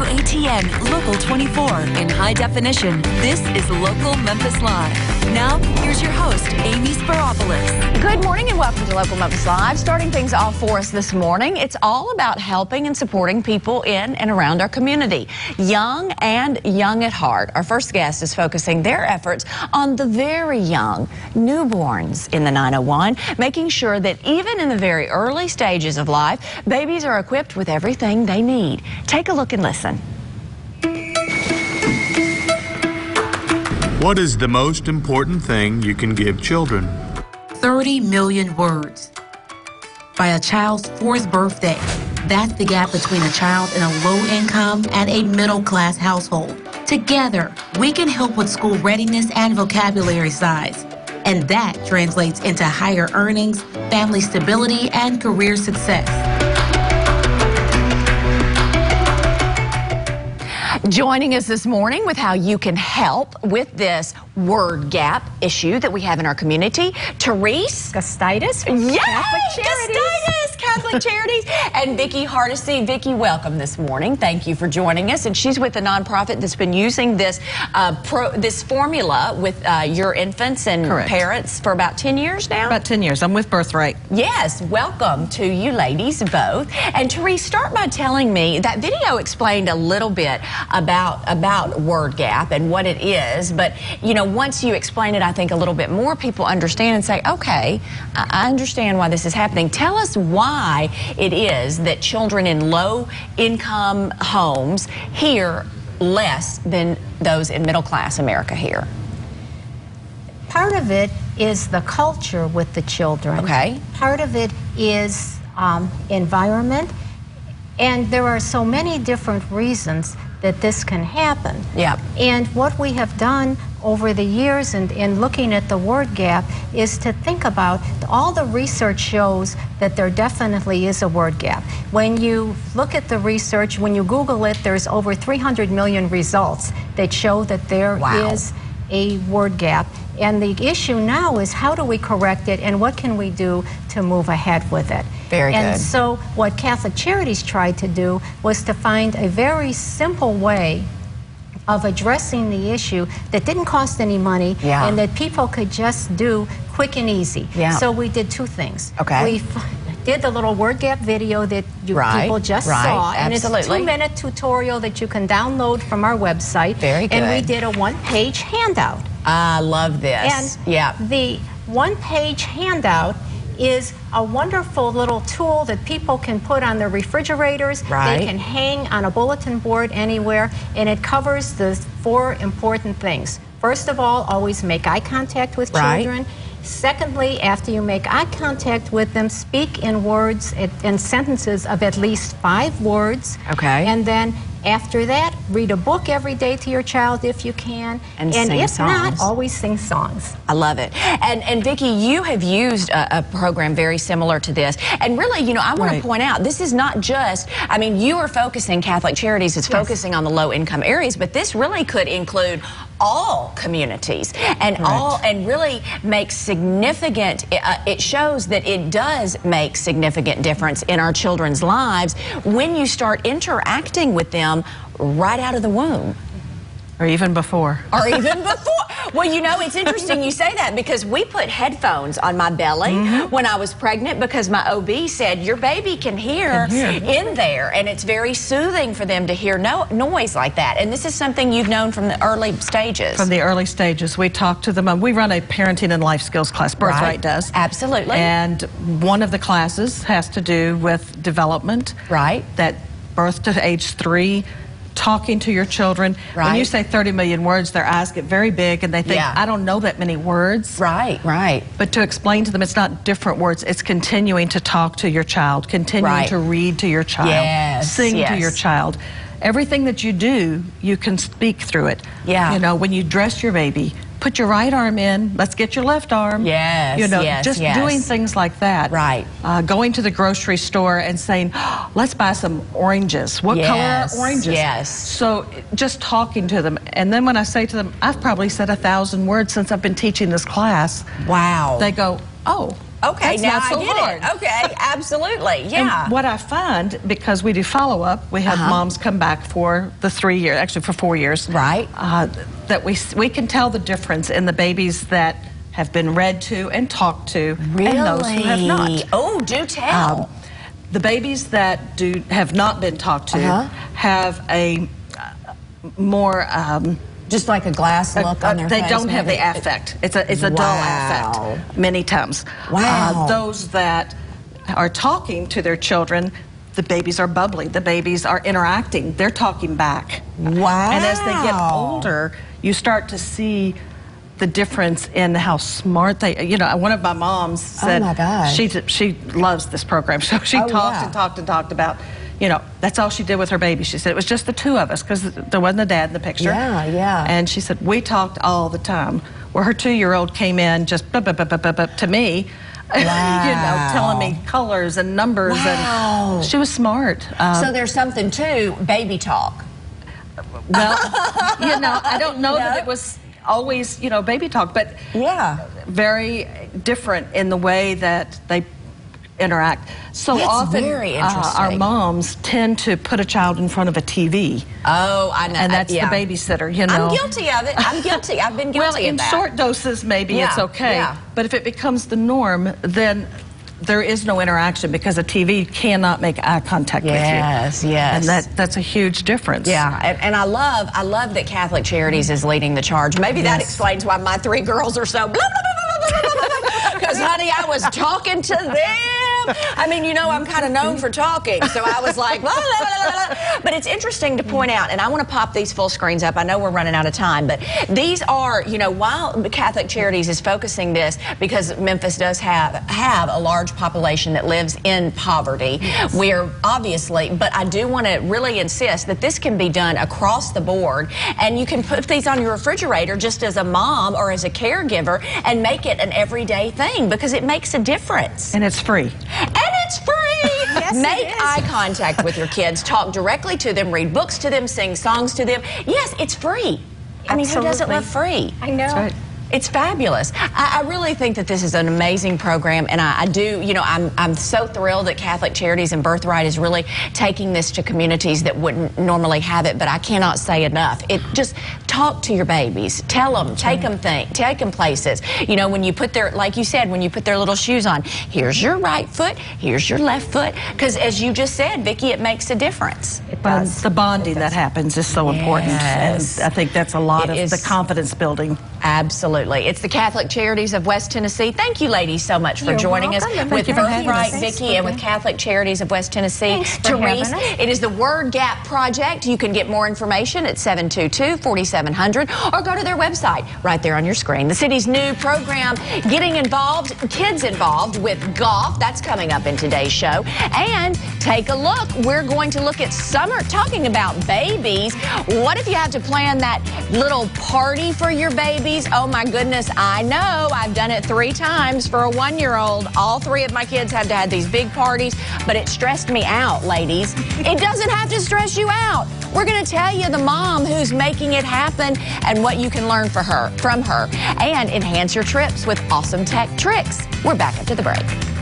WATN Local 24 in high definition. This is Local Memphis Live. Now, here's your host, Amy Sparopoulos. Good morning and welcome to Local Memphis Live. Starting things off for us this morning, it's all about helping and supporting people in and around our community, young and young at heart. Our first guest is focusing their efforts on the very young, newborns in the 901, making sure that even in the very early stages of life, babies are equipped with everything they need. Take a look and listen. What is the most important thing you can give children? 30 million words. By a child's 4th birthday, that's the gap between a child in a low-income and a middle-class household. Together, we can help with school readiness and vocabulary size. And that translates into higher earnings, family stability, and career success. Joining us this morning with how you can help with this word gap issue that we have in our community, Therese Gustitis from Catholic Charities, and Vicki Hardesty. Vicki, welcome this morning. Thank you for joining us. And she's with a nonprofit that's been using this this formula with your infants and parents for about 10 years now. About 10 years. I'm with Birthright. Yes, welcome to you ladies both. And Therese, start by telling me that video explained a little bit about word gap and what it is, but you know, once you explain it, I think a little bit more people understand and say, okay, I understand why this is happening. Tell us why it is that children in low-income homes hear less than those in middle-class America hear. Part of it is the culture with the children. Okay. Part of it is environment, and there are so many different reasons that this can happen. Yeah. And what we have done over the years in looking at the word gap is to think about all the research shows that there definitely is a word gap. When you look at the research, when you Google it, there's over 300 million results that show that there is a word gap. And the issue now is how do we correct it and what can we do to move ahead with it? Very good. And so what Catholic Charities tried to do was to find a very simple way of addressing the issue that didn't cost any money and that people could just do quick and easy. So we did two things. We did the little word gap video that people just saw, and it's a 2-minute tutorial that you can download from our website. Very good. And we did a one-page handout. I love this. And the one-page handout is a wonderful little tool that people can put on their refrigerators. They can hang on a bulletin board anywhere, and it covers the 4 important things. First of all, always make eye contact with children. Secondly, after you make eye contact with them, speak in words, in sentences of at least 5 words. And then after that, read a book every day to your child if you can. And sing if songs. Not, always sing songs. I love it. And Vicki, you have used a program very similar to this. And really, you know, I want to point out, this is not just, I mean, you are focusing, Catholic Charities is focusing on the low-income areas, but this really could include all communities and and really makes significant, it shows that it does make significant difference in our children's lives when you start interacting with them right out of the womb. Or even before. Or even before. Well, you know, it's interesting you say that because we put headphones on my belly when I was pregnant because my OB said your baby can hear in there, and it's very soothing for them to hear noise like that. And this is something you've known from the early stages. From the early stages. We talk to them. We run a parenting and life skills class. Birthright does. Absolutely. And one of the classes has to do with development. That birth to age 3. Talking to your children. When you say 30 million words, their eyes get very big and they think, I don't know that many words. But to explain to them, it's not different words, it's continuing to talk to your child, continuing to read to your child, sing to your child. Everything that you do, you can speak through it. You know, when you dress your baby, put your right arm in, let's get your left arm. You know, just doing things like that. Going to the grocery store and saying, oh, let's buy some oranges. What color are oranges? So just talking to them. And then when I say to them, I've probably said 1,000 words since I've been teaching this class. They go, oh. Okay, That's now not so I get hard. it. Okay, absolutely, yeah. And what I find, because we do follow-up, we have moms come back for the 3 years, actually for 4 years. Right. That we can tell the difference in the babies that have been read to and talked to and those who have not. Oh, do tell. The babies that have not been talked to have a more... just like a glass look on their face. They don't have the affect. It's a dull affect many times. Wow. Those that are talking to their children, the babies are bubbly. The babies are interacting. They're talking back. Wow. And as they get older, you start to see the difference in how smart they, you know, one of my moms said, oh my gosh, she loves this program. So she talked and talked and talked about, you know, that's all she did with her baby. She said it was just the two of us because there wasn't a dad in the picture. Yeah, yeah. And she said we talked all the time. Where her 2-year-old came in just to me, you know, telling me colors and numbers, and she was smart. So there's something to baby talk. Well, you know, I don't know that it was always, you know, baby talk, but very different in the way that they interact. So often very interesting. Our moms tend to put a child in front of a TV. Oh, I know. And that's the babysitter, you know. I'm guilty of it. I'm guilty. I've been guilty well, in of that. short doses, maybe it's okay. But if it becomes the norm, then there is no interaction because a TV cannot make eye contact with you. Yes. And that's a huge difference. Yeah, and I love that Catholic Charities is leading the charge. Maybe that explains why my 3 girls are so blah, blah, blah, blah, blah, blah, because, honey, I was talking to them. I mean, you know, I'm kind of known for talking, so I was like, blah, blah, blah, blah. But it's interesting to point out, and I want to pop these full screens up. I know we're running out of time, but these are, you know, while Catholic Charities is focusing this, because Memphis does have a large population that lives in poverty, we're obviously, but I do want to really insist that this can be done across the board, and you can put these on your refrigerator just as a mom or as a caregiver and make it an everyday thing because it makes a difference. And it's free. And it's free! Make eye contact with your kids. Talk directly to them. Read books to them. Sing songs to them. Yes, it's free. I mean, who doesn't love free? I know. That's right. It's fabulous. I really think that this is an amazing program, and I do, you know, I'm so thrilled that Catholic Charities and Birthright is really taking this to communities that wouldn't normally have it, but I cannot say enough. It just talk to your babies. Tell them, take them places. You know, when you put their, like you said, when you put their little shoes on, here's your right foot, here's your left foot, because as you just said, Vicki, it makes a difference. The bonding that happens is so important, and I think that's a lot of the confidence building. Absolutely. It's the Catholic Charities of West Tennessee. Thank you, ladies, so much for joining us with Birthright, Vicki, and with Catholic Charities of West Tennessee. Therese, it is the Word Gap Project. You can get more information at 722-4700 or go to their website right there on your screen. The city's new program, Getting Involved, Kids Involved with Golf. That's coming up in today's show. And take a look. We're going to look at summer, talking about babies. What if you have to plan that little party for your babies? Oh my goodness, I know. I've done it 3 times for a 1-year-old. All 3 of my kids have to have these big parties, but it stressed me out, ladies. It doesn't have to stress you out. We're going to tell you the mom who's making it happen and what you can learn from her, and enhance your trips with awesome tech tricks. We're back after the break.